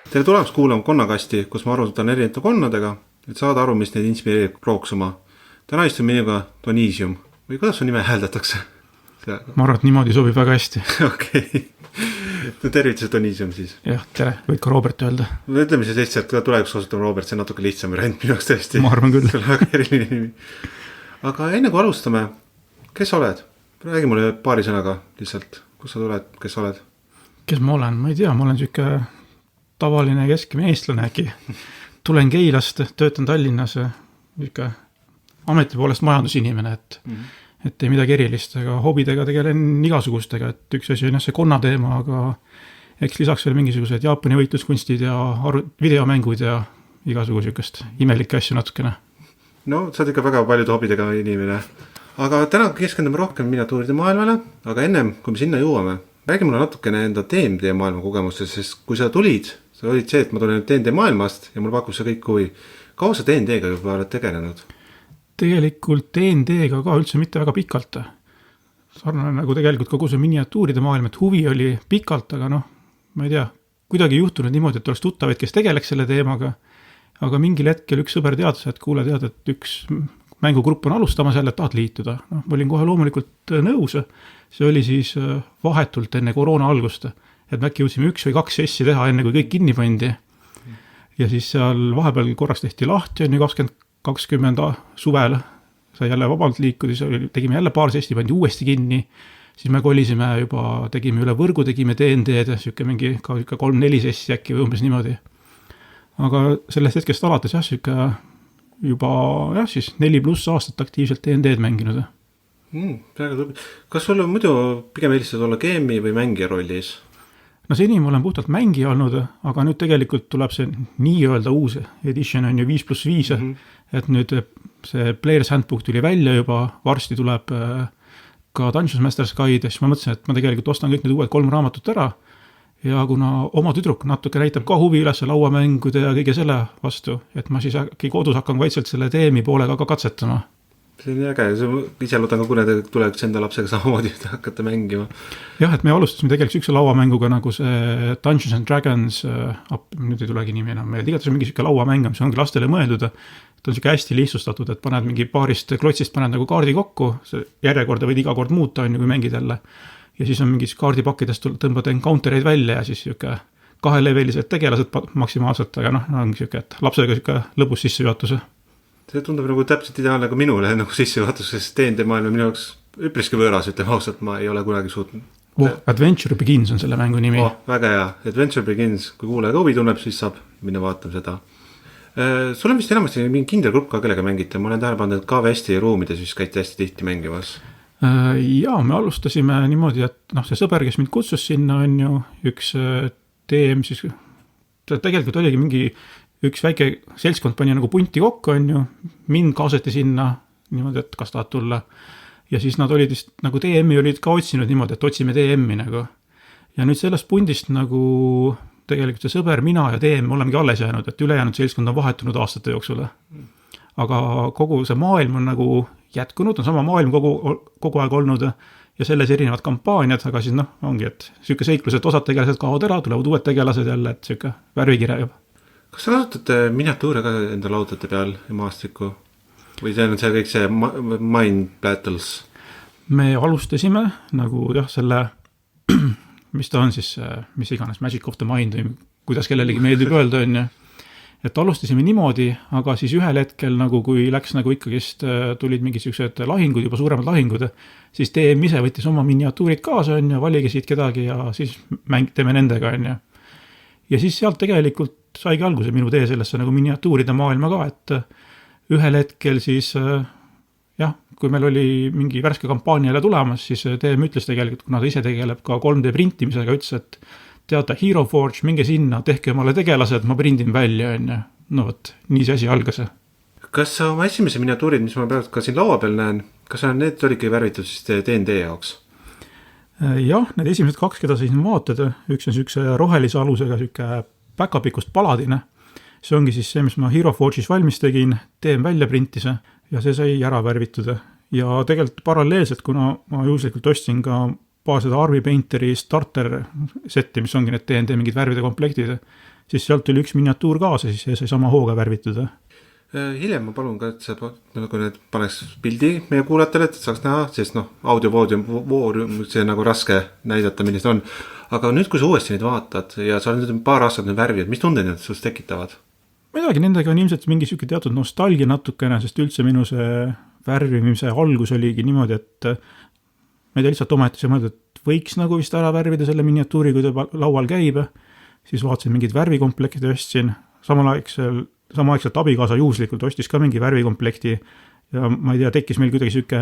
Tere tulemast kuulama Konnakasti, kus ma arutan erinevate konnadega, et saada aru, mis neid inspireerib rooksuma. Täna istun minuga Doniisium või kuidas su nime hääldatakse? Ma arvan, et niimoodi sobib väga hästi. Okei. Tervitused Doniisium siis. Jah, tere, võid ka Robert öelda. Ütleme siis lihtsalt, kui tulevikus kasutame Robert, see on natuke lihtsam variant minu jaoks tõesti. Ma arvan küll. See on väga eriline nimi. Aga enne kui alustame, kes oled? Räägi mulle paari sõnaga lihtsalt, kus sa tuled, kes oled? Kes ma olen? Ma ei tea, ma olen siuke tavaline keskmine eestlane äkki. Tulen Keilast, töötan Tallinnas, siuke ameti poolest majandusinimene, et ei midagi erilist, aga hobidega tegelen igasugustega, et üks asi on see konna teema, aga eks lisaks veel mingisugused Jaapani võitluskunstid ja videomängud ja igasugusest imelikke asju natukene. No, sa oled ikka väga paljude hobidega inimene. Aga täna keskendume rohkem miniatuuride maailmale, aga ennem, kui me sinna jõuame, räägi mulle natukene enda TNT maailma kogemustest, sest kui sa tulid, sa olid see, et ma tulen TNT maailmast ja mul pakub see kõik huvi. Kaua sa TNT-ga juba oled tegelenud? Tegelikult TNT-ga ka üldse mitte väga pikalt. Sarnane nagu tegelikult kogu see miniatuuride maailm, et huvi oli pikalt, aga ma ei tea, kuidagi juhtunud niimoodi, et oleks tuttavaid, kes tegeleks selle teemaga, aga mingil hetkel üks sõber teadis, et kuule tead, et üks mängugrupp on alustamas jälle, et tahad liituda. Ma olin kohe loomulikult nõus. See oli siis vahetult enne koroona algust, et me äkki jõudsime 1 või 2 sessi teha enne, kui kõik kinni pandi. Ja siis seal vahepeal korraks tehti lahti, 2020 suvel sai jälle vabalt liikuda, siis tegime jälle paar sessi, pandi uuesti kinni, siis me kolisime juba, tegime üle võrgu, tegime TNT-d, siuke mingi 3-4 sessi äkki või umbes niimoodi. Aga sellest hetkest alates siuke juba siis 4+ aastat aktiivselt TNT-d mänginud. Kas sul on muidu pigem eelistad olla geemi või mängija rollis? No seni ma olen puhtalt mängija olnud, aga nüüd tegelikult tuleb see nii-öelda uus edition on ju 5+5, et nüüd see Player's Handbook tuli välja juba, varsti tuleb ka Dungeons Master's Guide, siis ma mõtlesin, et ma tegelikult ostan kõik need uued 3 raamatut ära ja kuna oma tüdruk natuke näitab ka huvi üles lauamängude ja kõige selle vastu, et ma siis äkki kodus hakkan vaikselt selle teemi poolega ka katsetama. See on äge, ise loodan ka kunagi tuleks enda lapsega samamoodi hakata mängima. Jah, et me alustasime tegelikult üks lauamänguga nagu see Dungeons and Dragons, nüüd ei tulegi nimi enam meelde, igatahes on mingi siuke lauamäng, mis ongi lastele mõeldud, et on siuke hästi lihtsustatud, et paned mingi paarist klotsist, paned nagu kaardi kokku, see järjekorda võid iga kord muuta, on ju, kui mängid jälle. Ja siis on mingis kaardipakkidest tõmbad encountereid välja ja siis siuke 2-levelised tegelased maksimaalselt, aga ongi siuke, et lapsega siuke lõbus sissejuhatuse. See tundub nagu täpselt ideaalne ka minule nagu sissejuhatus, sest TNT maailm minu jaoks üpriski võõras, ütleme ausalt, ma ei ole kunagi suutnud. Adventure Begins on selle mängu nimi. Väga hea, Adventure Begins, kui kuulaja ka huvi tunneb, siis saab minna vaatama seda. Sul on vist enamasti mingi kindel grupp ka, kellega mängite, ma olen tähele pannud, et KV-sti ruumides vist käite hästi tihti mängimas. Jaa, me alustasime niimoodi, et see sõber, kes mind kutsus sinna, on ju üks TM, siis tegelikult oligi mingi üks väike seltskond pani nagu punti kokku, on ju, mind kaaseti sinna niimoodi, et kas tahad tulla. Ja siis nad olid vist, nagu TM-i olid ka otsinud niimoodi, et otsime TM-i nagu. Ja nüüd sellest pundist nagu tegelikult see sõber, mina ja TM olemegi alles jäänud, et ülejäänud seltskond on vahetunud aastate jooksul. Aga kogu see maailm on nagu jätkunud, on sama maailm kogu aeg olnud ja selles erinevad kampaaniad, aga siis ongi, et siuke seiklus, et osad tegelased kaovad ära, tulevad uued tegelased jälle, et siuke värvikirja juba. Kas sa kasutate miniatuure ka enda laudade peal ja maastiku? Või see on see kõik see Mind Battles? Me alustasime nagu selle, mis ta on siis, mis iganes, Magic of the Mind või kuidas kellelegi meeldib öelda, on ju. Et alustasime niimoodi, aga siis ühel hetkel, nagu kui läks nagu ikkagist tulid mingisugused lahingud, juba suuremad lahingud, siis TM ise võttis oma miniatuurid kaasa, on ju, valige siit kedagi ja siis teeme nendega, on ju. Ja siis sealt tegelikult saigi alguse minu tee sellesse nagu miniatuuride maailma ka, et ühel hetkel siis, kui meil oli mingi värske kampaania jälle tulemas, siis TM ütles tegelikult, kuna ta ise tegeleb ka 3D printimisega, ütles, et teate, Hero Forge, minge sinna, tehke omale tegelased, ma prindin välja, on ju. No võt, nii see asi algas. Kas sa oma esimese miniatuurid, mis ma praegu ka siin laua peal näen, kas need olidki värvitud siis TNT jaoks? Jah, need esimesed 2, keda siin vaatada, üks on siukse rohelise alusega siuke päkapikust paladine. See ongi siis see, mis ma Hero Forge'is valmis tegin, TM välja printis ja see sai ära värvitud. Ja tegelikult paralleelselt, kuna ma juhuslikult ostsin ka paar seda Army Painteri starter setti, mis ongi need TNT mingid värvide komplektid, siis sealt tuli üks miniatuur kaasa, siis see sai sama hooga värvitud. Hiljem ma palun ka, et sa nagu need paneks pildi meie kuulajatele, et saaks näha, sest audio-voodium, see nagu raske näidata, millised on. Aga nüüd, kui sa uuesti neid vaatad ja sa oled nüüd paar aastat need värvid, mis tundeid need sinust tekitavad? Midagi, nendega on ilmselt mingi siuke teatud nostalgia natukene, sest üldse minu see värvimise algus oligi niimoodi, et ma ei tea, lihtsalt omaette see mõelda, et võiks nagu vist ära värvida selle miniatuuri, kui ta laual käib, siis vaatasin mingid värvikomplekti ostsin, samaaegselt abikaasa juhuslikult ostis ka mingi värvikomplekti ja ma ei tea, tekkis meil kuidagi siuke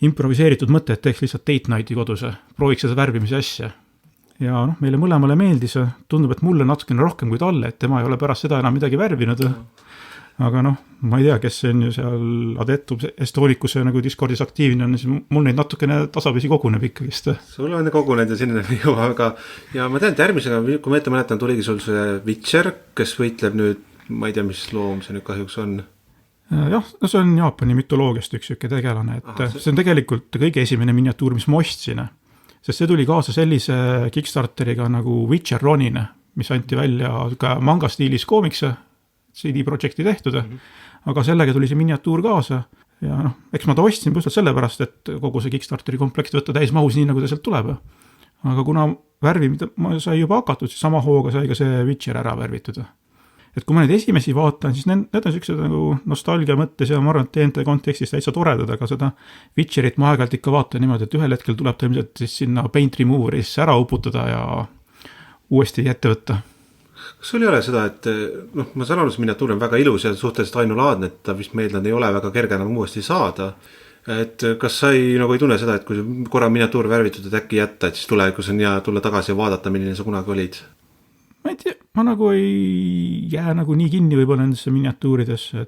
improviseeritud mõte, et teeks lihtsalt date nighti kodus, prooviks seda värvimise asja. Ja meile mõlemale meeldis, tundub, et mulle natukene rohkem kui talle, et tema ei ole pärast seda enam midagi värvinud. Aga ma ei tea, kes on ju seal Adeptus Estonicus nagu Discordis aktiivne on, siis mul neid natukene tasapisi koguneb ikkagist. Sul on koguned ja sinna ei jõua, aga ja ma tean, et järgmisega, kui ma ette mäletan, tuligi sul see Witcher, kes võitleb nüüd, ma ei tea, mis loom see nüüd kahjuks on. Jah, see on Jaapani mütoloogiast üks siuke tegelane, et see on tegelikult kõige esimene miniatuur, mis ma ostsin, sest see tuli kaasa sellise Kickstarteriga nagu Witcher Ronin, mis anti välja ka manga stiilis koomikse, CD Projekti tehtud, aga sellega tuli see miniatuur kaasa ja eks ma ta ostsin puhtalt sellepärast, et kogu see Kickstarteri komplekt võtta täismahus nii, nagu ta sealt tuleb. Aga kuna värvi, mida ma sai juba hakatud, siis sama hooga sai ka see Witcher ära värvitud. Et kui ma neid esimesi vaatan, siis need on sellised nagu nostalgia mõttes ja ma arvan, et TNT kontekstis täitsa toredad, aga seda Witcherit ma aeg-ajalt ikka vaatan niimoodi, et ühel hetkel tuleb ta ilmselt siis sinna Paint Removerisse ära uputada ja uuesti ette võtta. Kas sul ei ole seda, et ma saan aru, see miniatuur on väga ilus ja suhteliselt ainulaadne, et ta vist meeldan ei ole väga kerge enam uuesti saada. Et kas sa ei tunne seda, et kui korra miniatuur värvitud, et äkki jätta, et siis tulevikus on hea tulla tagasi ja vaadata, milline sa kunagi olid? Ma ei tea, ma nagu ei jää nagu nii kinni võib-olla nendesse miniatuuridesse,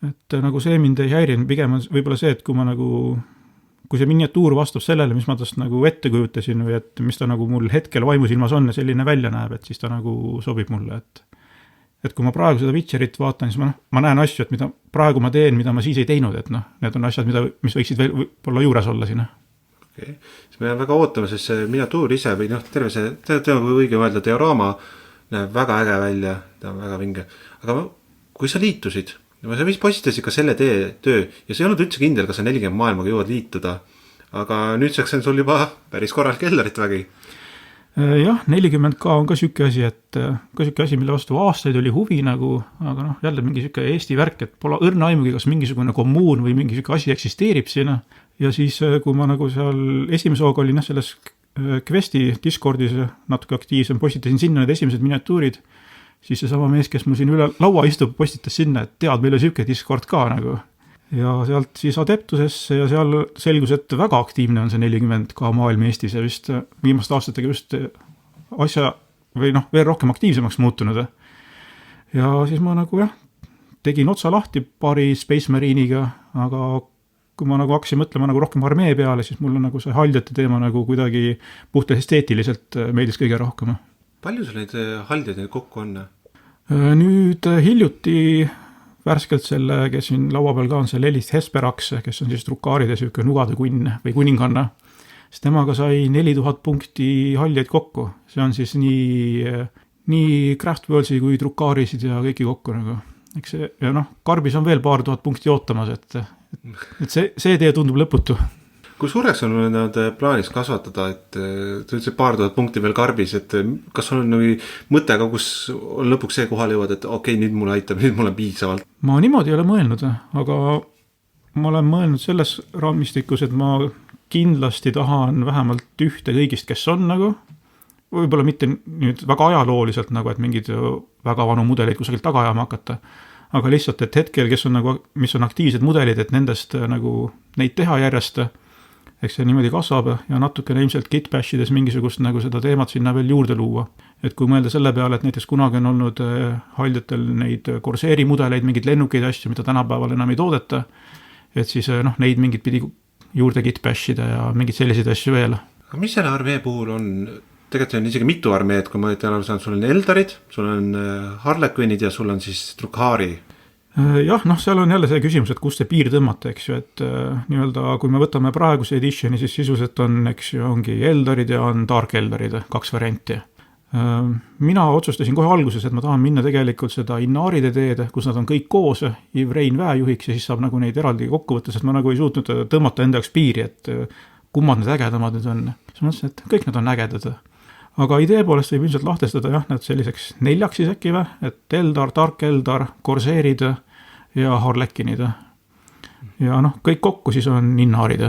et nagu see mind ei häirinud, pigem on võib-olla see, et kui see miniatuur vastab sellele, mis ma tast nagu ette kujutasin või et mis ta nagu mul hetkel vaimusilmas on ja selline välja näeb, et siis ta nagu sobib mulle, et kui ma praegu seda Witcherit vaatan, siis ma näen asju, et mida praegu ma teen, mida ma siis ei teinud, et need on asjad, mis võiksid veel võib-olla juures olla siin. Okay. Siis me väga ootame, sest see miniatuur ise või terve see, kui õige mõelda, dioraama näeb väga äge välja, ta on väga vinge. Aga kui sa liitusid, sa vist postitasid ka selle töö ja see ei olnud üldse kindel, kas sa 40 maailmaga jõuad liituda, aga nüüdseks on sul juba päris korral kellarit vägi. Jah, 40K on ka siuke asi, mille vastu aastaid oli huvi nagu, aga jälle mingi siuke Eesti värk, et pole õrna aimugi, kas mingisugune kommuun või mingi siuke asi eksisteerib siin. Ja siis, kui ma nagu seal esimese hooga olin selles Questi Discordis natuke aktiivsem, postitasin sinna need esimesed miniatuurid, siis see sama mees, kes mul siin üle laua istub, postitas sinna, et tead, meil on siuke Discord ka nagu. Ja sealt siis Adeptusesse ja seal selgus, et väga aktiivne on see 40K maailm Eestis ja vist viimaste aastatega just asja või veel rohkem aktiivsemaks muutunud. Ja siis ma nagu tegin otsa lahti paari Space Marine'iga, aga kui ma nagu hakkasin mõtlema nagu rohkem armee peale, siis mul on nagu see haldjate teema nagu kuidagi puhtalt esteetiliselt meeldis kõige rohkem. Palju sul neid haldjaid kokku on? Nüüd hiljuti värskelt selle, kes siin laua peal ka on, see Lilith Hesperax, kes on siis Drukaaride siuke nugade kunn või kuninganna, siis temaga sai 4000 punkti haldjaid kokku. See on siis nii Craftworldsi kui Drukaarisid ja kõiki kokku nagu. Eks see, ja Karbis on veel paar tuhat punkti ootamas, et see tee tundub lõputu. Kui suureks on nad plaanis kasvatada, et sa ütlesid paar tuhat punkti veel Karbis, et kas on mõte ka, kus on lõpuks see kohale jõuad, et okei, nüüd mulle aitab, nüüd mulle piisavalt? Ma niimoodi ei ole mõelnud, aga ma olen mõelnud selles raamistikus, et ma kindlasti tahan vähemalt ühte kõigist, kes on nagu, võib-olla mitte nüüd väga ajalooliselt nagu, et mingid väga vanu mudeleid kusagilt taga ajama hakata, aga lihtsalt, et hetkel, kes on nagu, mis on aktiivsed mudelid, et nendest nagu neid teha järjest, eks see niimoodi kasvab ja natukene ilmselt kitbashides mingisugust nagu seda teemat sinna veel juurde luua. Et kui mõelda selle peale, et näiteks kunagi on olnud haldjatel neid Corsairi mudeleid, mingid lennukeid asju, mida tänapäeval enam ei toodeta, et siis neid mingid pidi juurde kitbashida ja mingid selliseid asju veel. Aga mis selle armee puhul on? Tegelikult on isegi mitu armeed, kui ma aru saan, sul on Eldarid, sul on Harlequinid ja sul on siis Drukhari. Jah, noh, seal on jälle see küsimus, et kus see piir tõmmata, eks ju, et nii-öelda kui me võtame praeguse editioni, siis sisuliselt on, eks ju, ongi Eldarid ja on Dark Eldarid, 2 varianti. Mina otsustasin kohe alguses, et ma tahan minna tegelikult seda Inaride teed, kus nad on kõik koos, Ivrein väejuhiks ja siis saab nagu neid eraldi kokku võtta, sest ma nagu ei suutnud tõmmata enda jaoks piiri, et kummad need ägedamad nüüd on. Siis ma mõtlesin, et kõik nad on ägedad. Aga idee poolest võib ilmselt lahtestada jah, need selliseks 4 siis äkki või, et Eldar, Dark Eldar, Corseerid ja Harlekinid. Ja noh, kõik kokku siis on Innarid.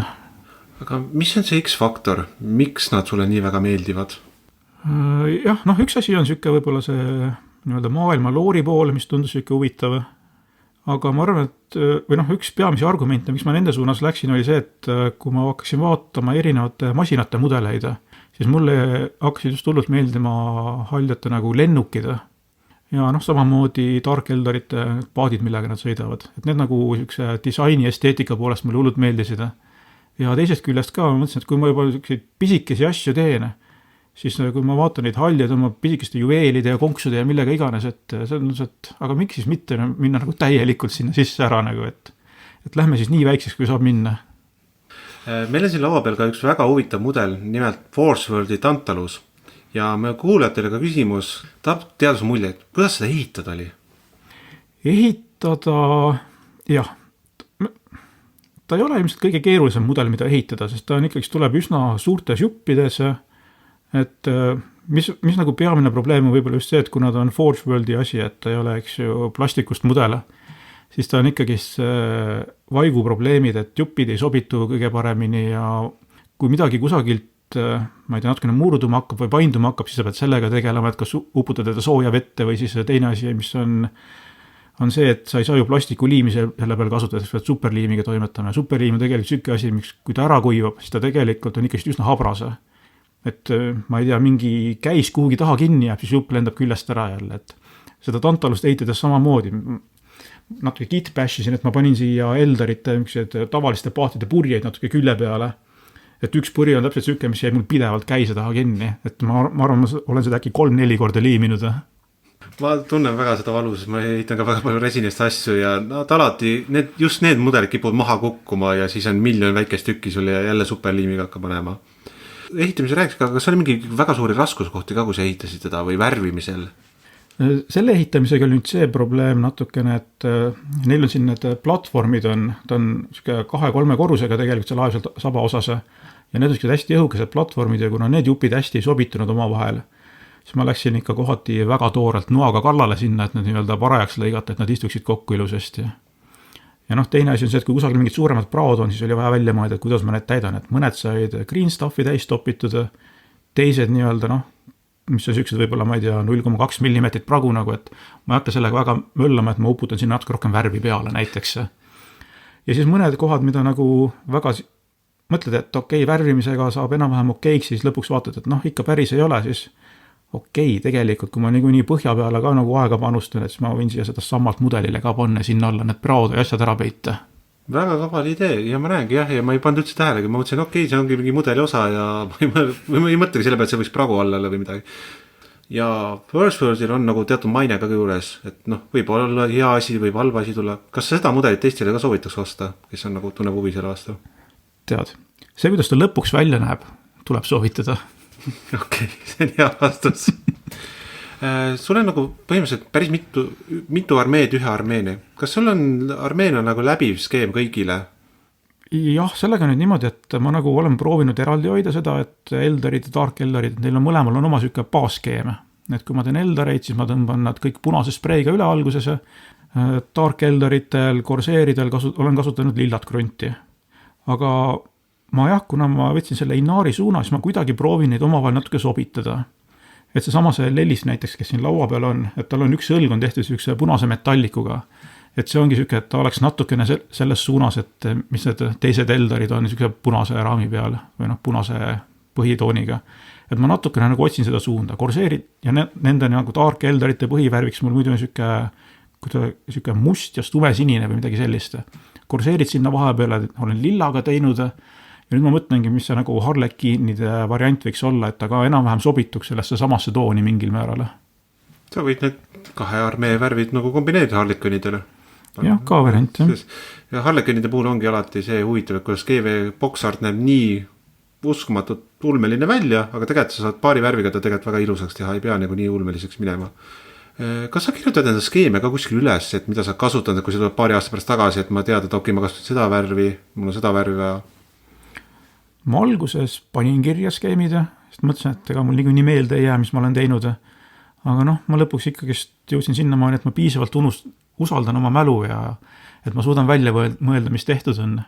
Aga mis on see X-faktor? Miks nad sulle nii väga meeldivad? Jah, noh, üks asi on siuke võib-olla see nii-öelda maailma loori pool, mis tundus siuke huvitav. Aga ma arvan, et või noh, üks peamisi argumente, miks ma nende suunas läksin, oli see, et kui ma hakkasin vaatama erinevate masinate mudeleid, siis mulle hakkasid just hullult meeldima haljate nagu lennukid. Ja noh, samamoodi Dark Eldarite paadid, millega nad sõidavad. Et need nagu siukse disaini esteetika poolest mulle hullult meeldisid. Ja teisest küljest ka ma mõtlesin, et kui ma juba pisikesi asju teen, siis kui ma vaatan neid haljad oma pisikeste juveelide ja konksude ja millega iganes, et see on, et aga miks siis mitte minna nagu täielikult sinna sisse ära nagu, et lähme siis nii väikseks, kui saab minna. Meil on siin laua peal ka üks väga huvitav mudel, nimelt Forceworldi Tantalus. Ja me kuulajatele ka küsimus, tahab teada su mulje, et kuidas seda ehitada oli? Ehitada, jah. Ta ei ole ilmselt kõige keerulisem mudel, mida ehitada, sest ta on ikkagi tuleb üsna suurtes juppides. Et mis nagu peamine probleem on võib-olla just see, et kuna ta on Forgeworldi asi, et ta ei ole, eks ju, plastikust mudel, siis ta on ikkagi vaiguprobleemid, et juppid ei sobitu kõige paremini ja kui midagi kusagilt, ma ei tea, natukene murduma hakkab või painduma hakkab, siis sa pead sellega tegelema, et kas uputada teda sooja vette või siis teine asi, mis on see, et sa ei saa ju plastikuliimi selle peale kasutada, siis pead superliimiga toimetama ja superliim on tegelikult siuke asi, miks kui ta ära kuivab, siis ta tegelikult on ikkagi üsna habrase. Et ma ei tea, mingi käis kuhugi taha kinni jääb, siis jupp lendab küljest ära jälle, et seda Tantalust ehitades samamoodi. Natuke git-bashisin, et ma panin siia Eldarite tavaliste paatide purjeid natuke külje peale. Et üks puri on täpselt siuke, mis jäi mul pidevalt käise taha kinni, et ma arvan, ma olen seda äkki 3-4 korda liiminud. Ma tunnen väga seda valu, sest ma ehitan ka väga palju resinist asju ja nad alati, just need mudelid kipuvad maha kukkuma ja siis on miljon väikest tükki sul ja jälle superliimiga hakkab panema. Ehitamise rääkis ka, kas oli mingi väga suuri raskuskohti ka, kui sa ehitasid teda või värvimisel? Selle ehitamisega on nüüd see probleem natukene, et neil on siin need platvormid ta on 2-3 korrusega tegelikult see laev saba osas ja need on hästi õhukesed platvormid ja kuna need jupid hästi ei sobitunud oma vahel, siis ma läksin ikka kohati väga toorelt noaga kallale sinna, et need nii-öelda parajaks lõigata, et nad istuksid kokku ilusasti. Ja noh, teine asi on see, et kui kusagil mingid suuremad praod on, siis oli vaja välja mõelda, et kuidas ma need täidan, et mõned said green stuffi täis topitud, teised nii-öelda noh, mis on siuksed võib-olla, ma ei tea, 0,2 mm pragu nagu, et ma ei hakka sellega väga möllama, et ma uputan sinna natuke rohkem värvi peale näiteks. Ja siis mõned kohad, mida nagu väga mõtled, et okei, värvimisega saab enam-vähem okeiks, siis lõpuks vaatad, et noh, ikka päris ei ole, siis okei, tegelikult, kui ma nii põhja peale ka nagu aega panustan, et siis ma võin siia seda sammalt mudelile ka panna sinna alla need praod ja asjad ära peita. Väga kaval idee ja ma näengi jah, ja ma ei pannud üldse tähelegi, ma mõtlesin, okei, see ongi mingi mudeli osa ja ma ei mõtlegi selle pealt, see võiks pragu alla või midagi. Ja Forceworldil on nagu teatud maine ka juures, et noh, võib olla hea asi, võib halva asi tulla. Kas seda mudelit teistele ka soovitaks osta, kes on nagu tunneb huvi selle vastu? Tead, see, kuidas ta lõpuks välja näeb, tuleb soovitada. Okei, see on hea vastus. Sul on nagu põhimõtteliselt päris mitu armeed ühe armeeni. Kas sul on armeen on nagu läbiv skeem kõigile? Jah, sellega nüüd niimoodi, et ma nagu olen proovinud eraldi hoida seda, et Eldarid ja Dark Eldarid, neil on mõlemal on oma siuke baasskeem. Et kui ma teen Eldareid, siis ma tõmban nad kõik punase spreiga üle alguses. Dark Eldaritel, Corseeridel olen kasutanud lillat krunti. Aga kuna ma võtsin selle Inari suuna, siis ma kuidagi proovin neid omavahel natuke sobitada. Et see Lellis näiteks, kes siin laua peal on, et tal on üks õlg on tehtud üks punase metallikuga. Et see ongi siuke, et ta oleks natukene selles suunas, et mis need teised Eldarid on siuke punase raami peal või noh, punase põhitooniga. Et ma natukene nagu otsin seda suunda. Corseerid ja nende nagu Dark Eldarite põhivärviks mul muidu on siuke must ja tumesinine või midagi sellist. Corseerid sinna vahepeale olen lillaga teinud. Ja nüüd ma mõtlengi, mis see nagu Harlekinide variant võiks olla, et ta ka enam-vähem sobituks sellesse samasse tooni mingil määrale. Sa võid need 2 armee värvid nagu kombineerida Harlekinidele. jah, ka variant, jah. Ja Harlequinide puhul ongi alati see huvitav, et kuidas GV boksart näeb nii uskumatult ulmeline välja, aga tegelikult sa saad paari värviga ta tegelikult väga ilusaks teha, ei pea nagu nii ulmeliseks minema. Kas sa kirjutad enda skeeme ka kuskil üles, et mida sa kasutad, kui sa tuleb paari aasta pärast tagasi, et ma tead, et okei, ma kasutan seda värvi, mul on seda värvi vaja? Ma alguses panin kirja skeemid, sest mõtlesin, et ega mul nii meelde ei jää, mis ma olen teinud. Aga ma lõpuks ikkagist jõudsin sinnamaani, et ma piisavalt usaldan oma mälu ja et ma suudan välja mõelda, mis tehtud on.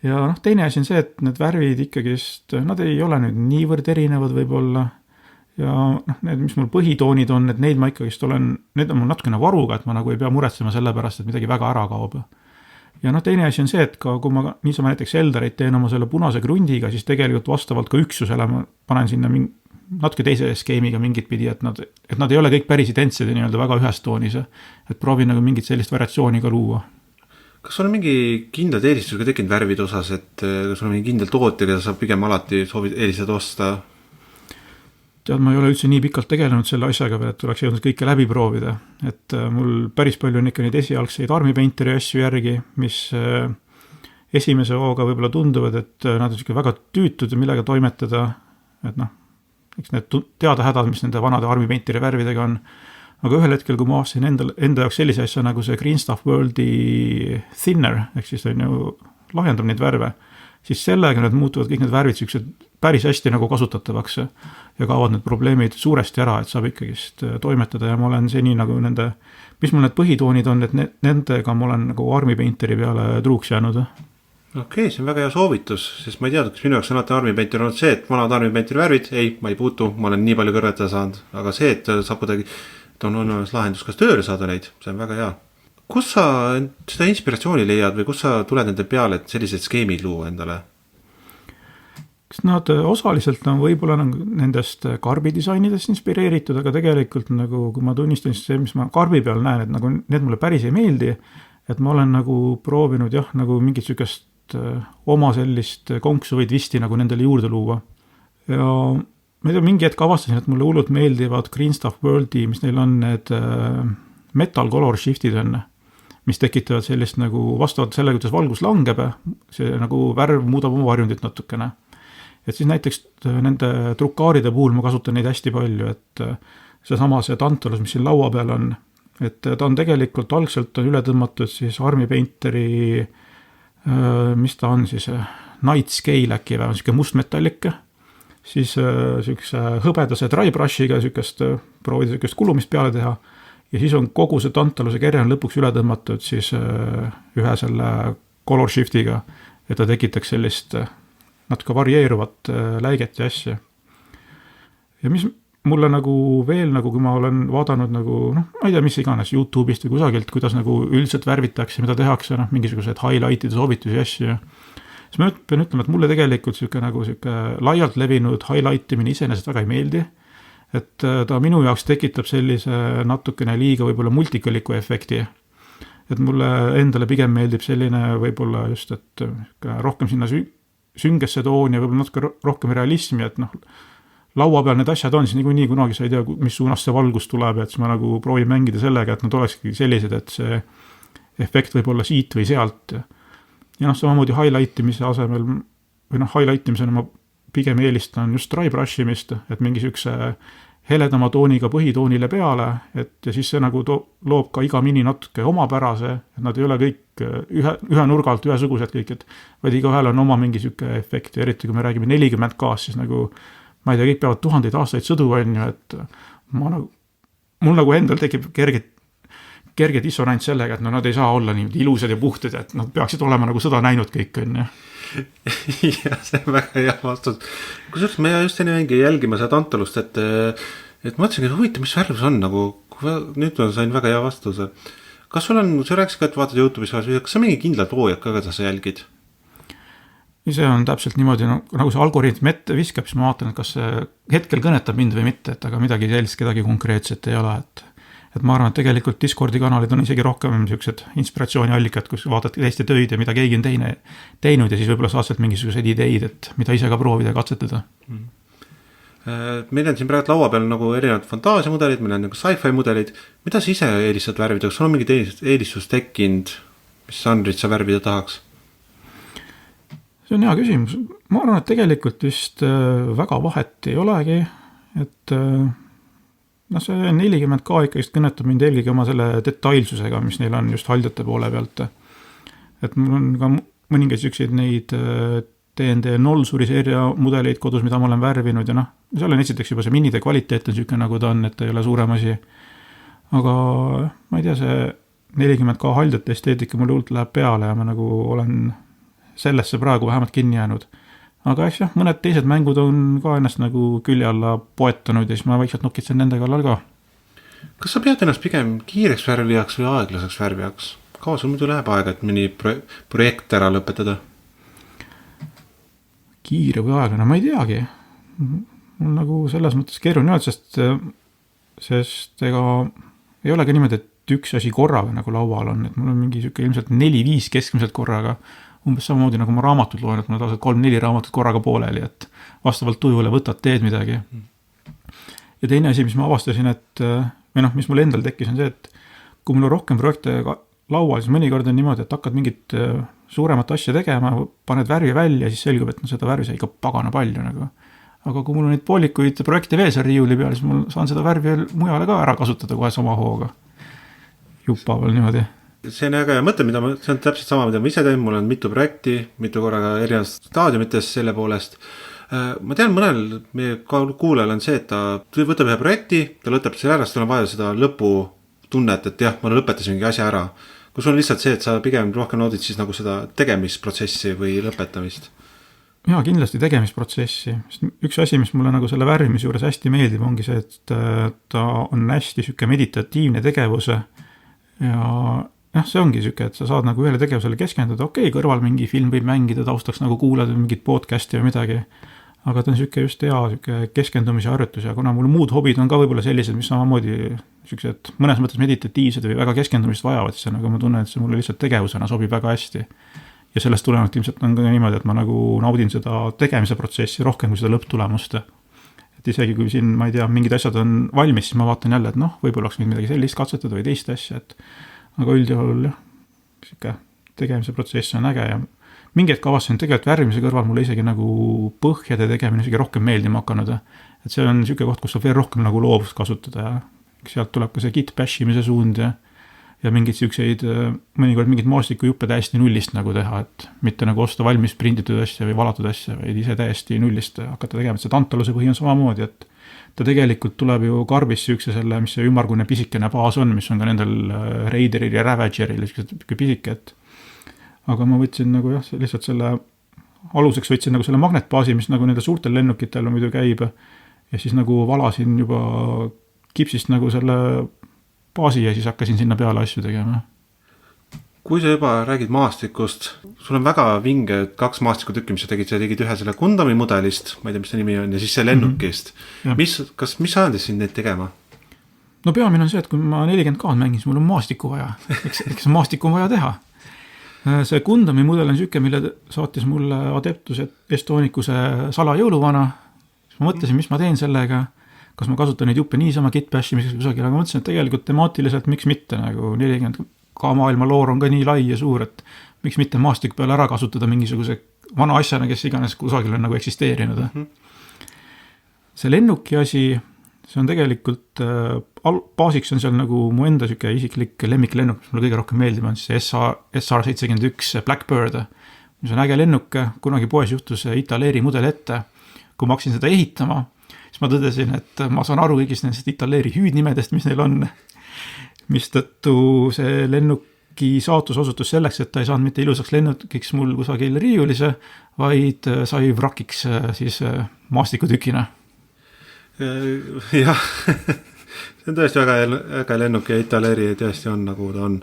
Ja teine asi on see, et need värvid ikkagist, nad ei ole nüüd niivõrd erinevad võib-olla. Ja need, mis mul põhitoonid on, et neid ma ikkagist need on mul natukene varuga, et ma nagu ei pea muretsema selle pärast, et midagi väga ära kaob. Ja teine asi on see, et ka, kui ma niisama näiteks Eldarit teen oma selle punase grundiga, siis tegelikult vastavalt ka üksusele ma panen sinna natuke teise skeemiga mingit pidi, et nad ei ole kõik päris identsed ja nii-öelda väga ühes toonis. Et proovin nagu mingit sellist variatsiooni ka luua. Kas sul on mingi kindlad eelistusega tekkinud värvide osas, et sul on mingi kindel toote, keda sa pigem alati eelistad osta? Tead, ma ei ole üldse nii pikalt tegelenud selle asjaga veel, et oleks jõudnud kõike läbi proovida. Et mul päris palju on ikka neid esialgseid Army Painteri asju järgi, mis esimese hooga võib-olla tunduvad, et nad on väga tüütud ja millega toimetada. Et eks need teada hädad, mis nende vanade Army Painteri värvidega on. Aga ühel hetkel, kui ma aastasin enda jaoks sellise asja nagu see Green Stuff Worldi Thinner, ehk siis on ju lahjendab neid värve, siis sellega need muutuvad kõik need värvid siuksed päris hästi nagu kasutatavaks ja kaovad need probleemid suuresti ära, et saab ikkagist toimetada ja ma olen seni nagu mis mul need põhitoonid on, et nendega ma olen nagu Army Painteri peale truuks jäänud. Okei, see on väga hea soovitus, sest ma ei teadnud, kas minu jaoks on alati Army Painter olnud see, et vanad Army Painteri värvid, ei, ma ei puutu, ma olen nii palju kõrvetada saanud, aga see, et saab kuidagi on lahendus, kas tööle saada neid, see on väga hea. Kus sa seda inspiratsiooni leiad või kus sa tuled nende peale, et sellised skeemid luua endale? Kas nad osaliselt on võib-olla nendest karbidisainidest inspireeritud, aga tegelikult nagu, kui ma tunnistan see, mis ma karbi peal näen, et nagu need mulle päris ei meeldi, et ma olen nagu proovinud nagu mingit sükest oma sellist konksu või twisti nagu nendele juurde luua. Ja ma ei tea, mingi hetk avastasin, et mulle hullult meeldivad Green Stuff Worldi, mis neil on need metal color shiftid on, mis tekitavad sellist nagu vastavalt selle, kuidas valgus langeb, see nagu värv muudab oma varjundit natukene. Et siis näiteks nende trukaaride puhul ma kasutan neid hästi palju, et see tantalus, mis siin laua peal on, et ta on tegelikult algselt on üle tõmmatud siis Army Painteri, mis ta on siis, Night Scale äkki või on siuke mustmetallike, siis sükse hõbedase dry brushiga proovida sükest kulumist peale teha ja siis on kogu see tantaluse kerje on lõpuks üle tõmmatud siis ühe selle color shiftiga, et ta tekitaks sellist natuke varieeruvat läiget ja asja. Ja mis mulle nagu veel, nagu kui ma olen vaadanud nagu, ma ei tea, mis iganes YouTube'ist või kusagilt, kuidas nagu üldiselt värvitakse, mida tehakse, mingisugused highlight'ide soovitusi ja asju. Siis ma pean ütlema, et mulle tegelikult siuke laialt levinud highlightimine iseenesest väga ei meeldi, et ta minu jaoks tekitab sellise natukene liiga võib-olla multikaliku efekti. Et mulle endale pigem meeldib selline võib-olla just, et rohkem sinna süngesse tooni ja võib-olla natuke rohkem realismi, et laua peal need asjad on, siis nii kunagi sa ei tea, mis suunas see valgus tuleb, et siis ma nagu proovin mängida sellega, et nad olekski sellised, et see efekt võib olla siit või sealt. Ja samamoodi highlightimise asemel, või highlightimisena ma pigem eelistan just dry brushimist, et mingi sükse heledama tooniga põhitoonile peale, et ja siis see nagu loob ka iga mini natuke omapärase, et nad ei ole kõik ühe nurgalt ühesugused kõik, et vaid igaühel on oma mingi süke efekt, eriti kui me räägime 40K-s, siis nagu, ma ei tea, kõik peavad 1000 aastaid sõdu on ju, et mul nagu endal tekib kerge dissonants sellega, et nad ei saa olla nii ilusad ja puhtad, et nad peaksid olema nagu sõda näinud kõik, on ju. Ja, see on väga hea vastus. Kusjuures ma just enne mingi jälgima seda tantalust, et mõtlesin, et huvitav, mis värv see on, nagu nüüd ma sain väga hea vastuse. Kas sul on, sa rääkisid ka, et vaatad YouTube'is, kas sa mingi kindlad loojad ka, keda sa jälgid? See on täpselt niimoodi, nagu see algoritm ette viskab, siis ma vaatan, et kas see hetkel kõnetab mind või mitte, et aga midagi sellist kedagi konkreetset ei ole, et ma arvan, et tegelikult Discordi kanalid on isegi rohkem siuksed inspiratsiooniallikad, kus vaatad teiste töid ja mida keegi on teinud ja siis võib-olla saad sealt mingisuguseid ideid, et mida ise ka proovida ja katsetada. Meil on siin praegu laua peal nagu erinevad fantaasiamudelid, meil on nagu sci-fi mudelid. Mida sa ise eelistad värvida? Kas sul on mingid eelistus tekkinud, mis žanrit sa värvida tahaks? See on hea küsimus. Ma arvan, et tegelikult vist väga vahet ei olegi, et see 40K ikkagi kõnetab mind eelkõige oma selle detailsusega, mis neil on just haldjate poole pealt. Et mul on ka mõningaid selliseid neid D&D Nolsuri seeria mudeleid kodus, mida ma olen värvinud ja seal on esiteks juba see minide kvaliteet on selline nagu ta on, et ei ole suurem asi. Aga ma ei tea, see 40K haldjate esteetika mulle hullult läheb peale ja ma nagu olen sellesse praegu vähemalt kinni jäänud. Aga eks jah, mõned teised mängud on ka ennast nagu külje alla poetanud ja siis ma vaikselt nokitsen nende kallal ka. Kas sa pead ennast pigem kiireks värvijaks või aeglaseks värvijaks? Kaua sul muidu läheb aega, et mõni projekt ära lõpetada? Kiire või aeglane, ma ei teagi. Mul nagu selles mõttes keeruline öelda, sest ega ei olegi niimoodi, et üks asi korraga nagu laual on, et mul on mingi süke ilmselt 4-5 keskmiselt korraga, umbes samamoodi nagu ma raamatut loen, et mul on tavaliselt 3-4 raamatut korraga pooleli, et vastavalt tujule võtad teed midagi. Ja teine asi, mis ma avastasin, mis mul endal tekkis, on see, et kui mul on rohkem projekte laual, siis mõnikord on niimoodi, et hakkad mingit suuremat asja tegema, paned värvi välja ja siis selgub, et seda värvi sai ikka pagana palju nagu. Aga kui mul on neid poolikuid projekte veel seal riiuli peal, siis mul saan seda värvi mujale ka ära kasutada kohe sama hooga. Juppaaval niimoodi. See on äge ja mõte, see on täpselt sama, mida ma ise teen, mul on mitu projekti, mitu korraga erinevas staadiumites selle poolest. Ma tean, mõnel meie kuulajal on see, et ta võtab ühe projekti, ta lõpetab selle ära, sest tal on vaja seda lõputunnet, et jah, ma lõpetasin mingi asja ära. Kui sul on lihtsalt see, et sa pigem rohkem naudid siis nagu seda tegemisprotsessi või lõpetamist? Jaa, kindlasti tegemisprotsessi. Üks asi, mis mulle nagu selle värvimise juures hästi meeldib, ongi see, et ta on hästi süke meditatiivne tegevuse ja see ongi süke, et sa saad nagu ühele tegevusele keskenduda, kõrval mingi film võib mängida, taustaks nagu kuulad mingit podcasti või midagi, aga ta on süke just hea süke keskendumise harjutus ja kuna mul muud hobid on ka võib-olla sellised, mis samamoodi süksed mõnes mõttes meditatiivsed või väga keskendumist vajavad, siis nagu ma tunnen, et see mulle lihtsalt tegevusena sobib väga hästi. Ja sellest tulenevalt ilmselt on ka niimoodi, et ma nagu naudin seda tegemise protsessi rohkem kui seda lõpptulemust. Et isegi kui siin, ma ei tea, mingid asjad on valmis, siis ma vaatan jälle, et võib-olla oleks midagi sellist katsetada või teist asja, et aga üldjuhul jah, tegemise protsess on äge ja mingi hetk avastasin tegelikult värvimise kõrval mulle isegi nagu põhjade tegemine isegi rohkem meeldima hakanud. Et see on süke koht, kus saab veel rohkem nagu loovust kasutada ja sealt tuleb ka see git bashimise suund ja mingid siukseid, mõnikord mingid maastikujuppe täiesti nullist nagu teha, et mitte nagu osta valmis prinditud asja või valatud asja, vaid ise täiesti nullist hakata tegema, et see tantaluse põhi on samamoodi, et ta tegelikult tuleb ju karbis siukse selle, mis see ümmargune pisikene baas on, mis on ka nendel Raideril ja Ravageril pisike, et aga ma võtsin nagu jah, lihtsalt selle aluseks võtsin nagu selle magnetbaasi, mis nagu nende suurtel lennukitel muidu käib ja siis nagu valasin juba kipsist nagu selle baasi ja siis hakkasin sinna peale asju tegema. Kui sa juba räägid maastikust, sul on väga vinge 2 maastikutükki, mis sa tegid ühe selle Gundami mudelist, ma ei tea, mis see nimi on, ja siis see lennukist. Mis ajandis sind neid tegema? No peamine on see, et kui ma 40K mängin, siis mul on maastikku vaja. Eks maastikku on vaja teha. See Gundami mudel on süke, mille saatis mulle Adeptus Estonicuse salajõuluvana. Ma mõtlesin, mis ma teen sellega. Kas ma kasutan neid juppe niisama git bashimiseks kusagil, aga mõtlesin, et tegelikult temaatiliselt miks mitte, nagu 40K maailma loor on ka nii lai ja suur, et miks mitte maastik peale ära kasutada mingisuguse vana asjana, kes iganes kusagil on nagu eksisteerinud. See lennuki asi, see on tegelikult, baasiks on seal nagu mu enda süke isiklik lemmiklennuk, mis mulle kõige rohkem meeldib, on siis SR-71 Blackbird, mis on äge lennuk, kunagi poes juhtus Italeeri mudel ette, kui ma hakkasin seda ehitama, siis ma tõdesin, et ma saan aru kõigist nendest Italeeri hüüdnimedest, mis neil on, mistõttu see lennuki saatus osutus selleks, et ta ei saanud mitte ilusaks lennukiks mul kusagil riiulise, vaid sai vrakiks siis maastikutükina. Jah, see on tõesti väga lennuk ja Italeeri tõesti on nagu ta on.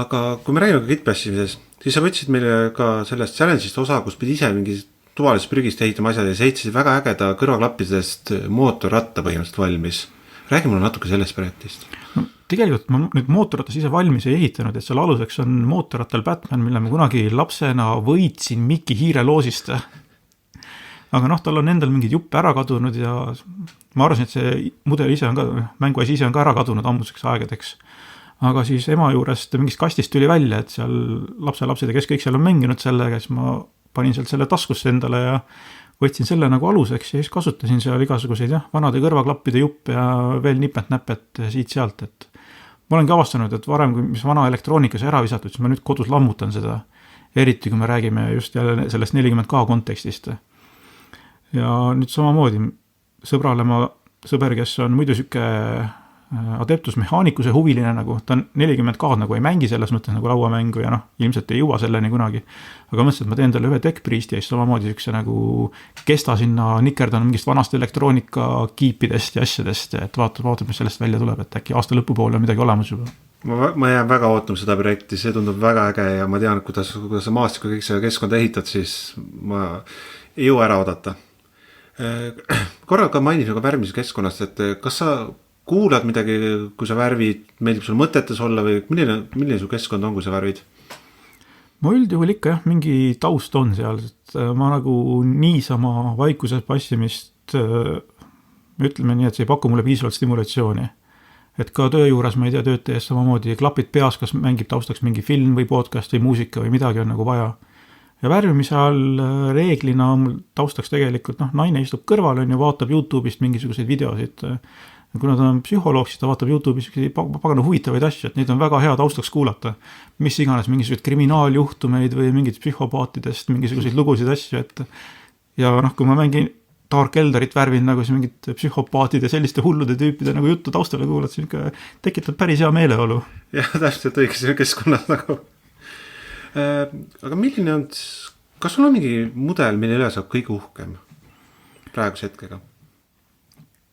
Aga kui me räägime ka gitbashimises, siis sa võtsid meile ka sellest challenge'ist osa, kus pidi ise mingi tuvalisest prügist ehitama asjad ja seitsid väga ägeda kõrvaklappidest mootorratta põhimõtteliselt valmis. Räägi mulle natuke sellest projektist. No, tegelikult ma nüüd mootorrattas ise valmis ei ehitanud, et seal aluseks on mootorrattal Batman, mille ma kunagi lapsena võitsin Mikki Hiire loosist. aga noh, tal on endal mingid juppe ära kadunud ja ma arvasin, et see mudel ise on ka, mänguasi ise on ka ära kadunud ammuseks aegadeks. Aga siis ema juurest mingist kastist tuli välja, et seal lapselapsed ja kes kõik seal on mänginud sellega, siis ma panin sealt selle taskusse endale ja võtsin selle nagu aluseks ja siis kasutasin seal igasuguseid vanade kõrvaklappide juppe ja veel nipet-näpet siit-sealt, et ma olengi avastanud, et varem, kui mis vana elektroonikas ära visatud, siis ma nüüd kodus lammutan seda, eriti kui me räägime just jälle sellest 40K kontekstist. Ja nüüd samamoodi sõber, kes on muidu süke Adeptus mehaanikuse huviline nagu, ta on 40K nagu ei mängi selles mõttes nagu lauamängu ja ilmselt ei jõua selleni kunagi. Aga mõtlesin, et ma teen talle ühe tech-priisti ja siis samamoodi sükse nagu kesta sinna nikerdan mingist vanast elektroonika kiipidest ja asjadest, et vaatab, mis sellest välja tuleb, et äkki aasta lõpupoole on midagi olemas juba. Ma jään väga ootama seda projekti, see tundub väga äge ja ma tean, kuidas sa maastikku kõik selle keskkonda ehitad, siis ma ei jõua ära oodata. Korra ka mainis nagu värvimise keskkonnast, et kas sa kuulad midagi, kui sa värvid, meeldib sul mõtetes olla või milline su keskkond on, kui sa värvid? Ma üldjuhul ikka mingi taust on seal, et ma nagu niisama vaikuses passimist ütleme nii, et see ei paku mulle piisavalt stimulatsiooni. Et ka töö juures, ma ei tea, tööd tees samamoodi klapid peas, kas mängib taustaks mingi film või podcast või muusika või midagi on nagu vaja. Ja värvimise all reeglina on mul taustaks tegelikult, naine istub kõrval on ju, vaatab YouTube'ist mingisuguseid videosid. Kuna ta on psühholoog, siis ta vaatab YouTube'is pagana huvitavaid asju, et neid on väga hea taustaks kuulata. Mis iganes, mingisuguseid kriminaaljuhtumeid või mingid psühhopaatidest, mingisuguseid lugusid asju, et ja kui ma mängin Dark Elderit värvin nagu siis mingid psühhopaatide selliste hullude tüüpide nagu juttu taustale kuulad, siis tekitab päris hea meeleolu. Jah, täpselt õiges keskkonnas nagu. Aga milline on, kas sul on mingi mudel, mille üle saab kõige uhkem praeguse hetkega?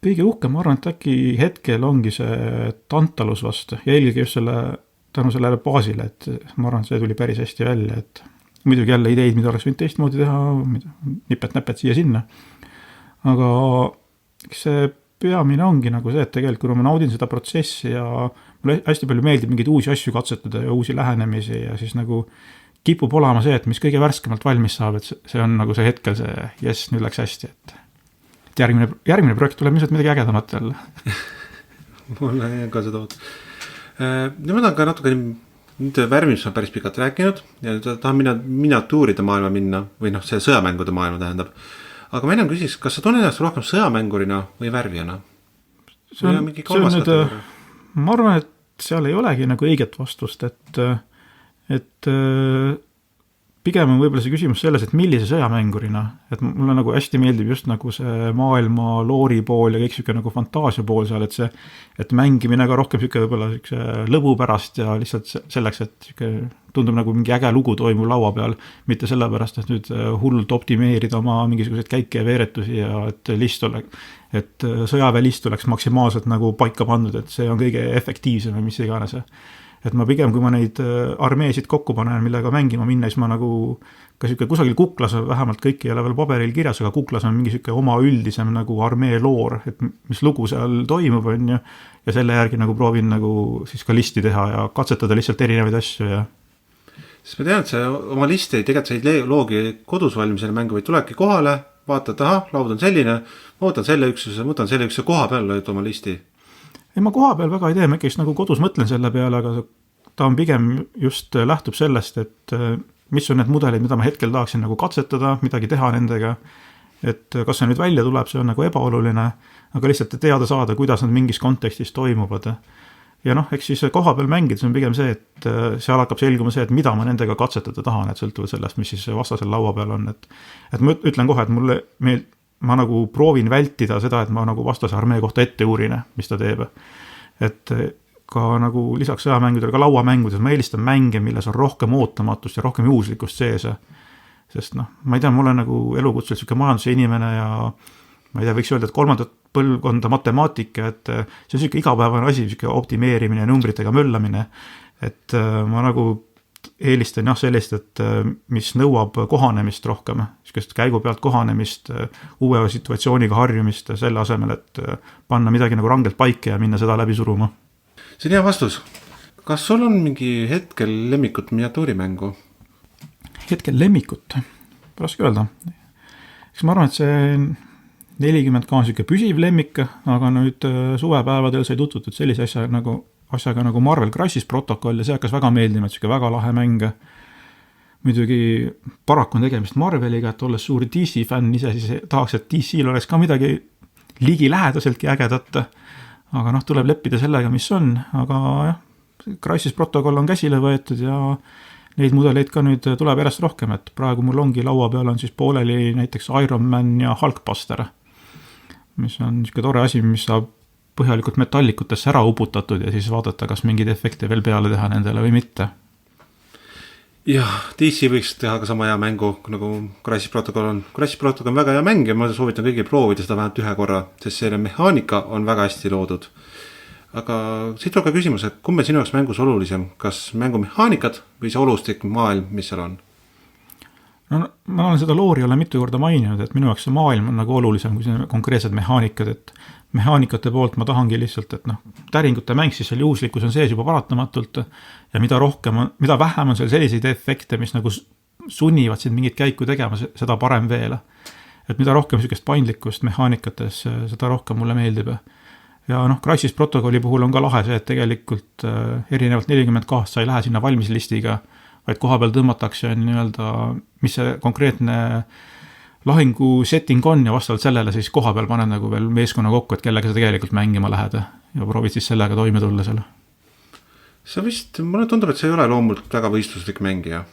Kõige uhkem, ma arvan, et äkki hetkel ongi see Tantalus vastu ja eelgi just tänu sellele baasile, et ma arvan, see tuli päris hästi välja, et muidugi jälle ideid, mida oleks võinud teistmoodi teha, nipet-näpet siia-sinna. Aga see peamine ongi nagu see, et tegelikult ma naudin seda protsessi ja mulle hästi palju meeldib mingeid uusi asju katsetada ja uusi lähenemisi ja siis nagu kipub olema see, et mis kõige värskemalt valmis saab, et see on nagu see hetkel see, yes, nüüd läks hästi, et järgmine projekt tuleb ilmselt midagi ägedamat jälle. Mulle ka seda oot. Nüüd ma tahan ka natuke nüüd värvimist on päris pikalt rääkinud ja tahan miniatuuride maailma minna või see sõjamängude maailma tähendab. Aga ma ennem küsis, kas sa tunned ennast rohkem sõjamängurina või värvijana? Ma arvan, et seal ei olegi nagu õiget vastust, et pigem on võib-olla see küsimus selles, et millise sõjamängurina, et mulle nagu hästi meeldib just nagu see maailma loori pool ja kõik siuke nagu fantaasia pool seal, et mängimine ka rohkem siuke võib-olla lõbu pärast ja lihtsalt selleks, et siuke tundub nagu mingi äge lugu toimub laua peal, mitte sellepärast, et nüüd hullult optimeerida oma mingisuguseid käike ja veeretusi ja et sõjaväelist oleks maksimaalselt nagu paika pandud, et see on kõige efektiivsem või mis iganes. Et ma pigem, kui ma neid armeesid kokku panen, millega mängima minna, siis ma nagu ka kusagil kuklas, vähemalt kõik ei ole veel paberil kirjas, aga kuklas on mingi siuke oma üldisem nagu armee loor, et mis lugu seal toimub on ja selle järgi nagu proovin nagu siis ka listi teha ja katsetada lihtsalt erinevaid asju ja siis ma tean, et sa oma listi tegelikult sa ei loogi kodus valmisele mängu, vaid tulebki kohale, vaatad, laud on selline, ma võtan selle üksuse koha peal lööd oma listi. Ei, ma koha peal väga ei tee, ma ikkis nagu kodus mõtlen selle peale, aga ta on pigem just lähtub sellest, et mis on need mudelid, mida ma hetkel tahaksin nagu katsetada, midagi teha nendega, et kas see nüüd välja tuleb, see on nagu ebaoluline, aga lihtsalt teada saada, kuidas nad mingis kontekstis toimuvad. Ja eks siis koha peal mängides on pigem see, et seal hakkab selguma see, et mida ma nendega katsetada tahan, et sõltuvalt sellest, mis siis vastasel laua peal on. Et ma ütlen kohe, et ma nagu proovin vältida seda, et ma nagu vastase armee kohta ette uurin, mis ta teeb. Et ka nagu lisaks sõjamängudele, ka lauamängudes ma eelistan mänge, milles on rohkem ootamatust ja rohkem juhuslikkust sees. Sest ma ei tea, mul on nagu elukutselt siuke majanduse inimene ja ma ei tea, võiks öelda, et kolmandat põlvkonda matemaatika, et see on siuke igapäevane asi, siuke optimeerimine, numbritega möllamine. Et ma nagu eelistan sellist, et mis nõuab kohanemist rohkem, siukest käigu pealt kohanemist, uue situatsiooniga harjumist selle asemel, et panna midagi nagu rangelt paika ja minna seda läbi suruma. See on hea vastus. Kas sul on mingi hetkel lemmikut miniatuurimängu? Hetkel lemmikut? Raske öelda. eks ma arvan, et see 40K on siuke püsiv lemmik, aga nüüd suvepäevadel sai tutvutud sellise asjaga nagu Marvel Crisis Protocol ja see hakkas väga meeldima, et siuke väga lahe mäng. Muidugi paraku on tegemist Marveliga, et olles suur DC fänn ise, siis tahaks, et DC'l oleks ka midagi ligilähedaseltki ägedat. Aga tuleb leppida sellega, mis on, aga jah, Crisis Protocol on käsile võetud ja neid mudeleid ka nüüd tuleb järjest rohkem, et praegu mul ongi laua peal on siis pooleli näiteks Iron Man ja Hulkbuster, mis on niisugune tore asi, mis saab põhjalikult metallikutesse ära uputatud ja siis vaadata, kas mingeid efekte veel peale teha nendele või mitte. Jah, DC võiks teha ka sama hea mängu, nagu Crisis Protocol on. Crisis Protocol on väga hea mäng ja ma soovitan kõigil proovida seda vähemalt ühe korra, sest selle mehaanika on väga hästi loodud. Aga siit tuleb ka küsimus, et kumb on sinu jaoks mängus olulisem, kas mängu mehaanikad või see olustik maailm, mis seal on? No, ma olen seda loori olen mitu korda maininud, et minu jaoks see maailm on nagu olulisem kui see konkreetsed mehaanikad, et mehaanikate poolt ma tahangi lihtsalt, et täringute mäng, siis seal juhuslikkus on sees juba paratamatult ja mida vähem on seal selliseid efekte, mis nagu sunnivad sind mingit käiku tegema, seda parem veel. Et mida rohkem sükest paindlikkust mehaanikates, seda rohkem mulle meeldib. Ja Crisis Protocoli puhul on ka lahe see, et tegelikult erinevalt 40K-st sa ei lähe sinna valmislistiga, vaid koha peal tõmmatakse nii-öelda, mis see konkreetne lahingu setting on ja vastavalt sellele siis koha peal paned nagu veel meeskonna kokku, et kellega sa tegelikult mängima lähed ja proovid siis sellega toime tulla seal. See vist, mulle tundub, et see ei ole loomult väga võistluslik mängija.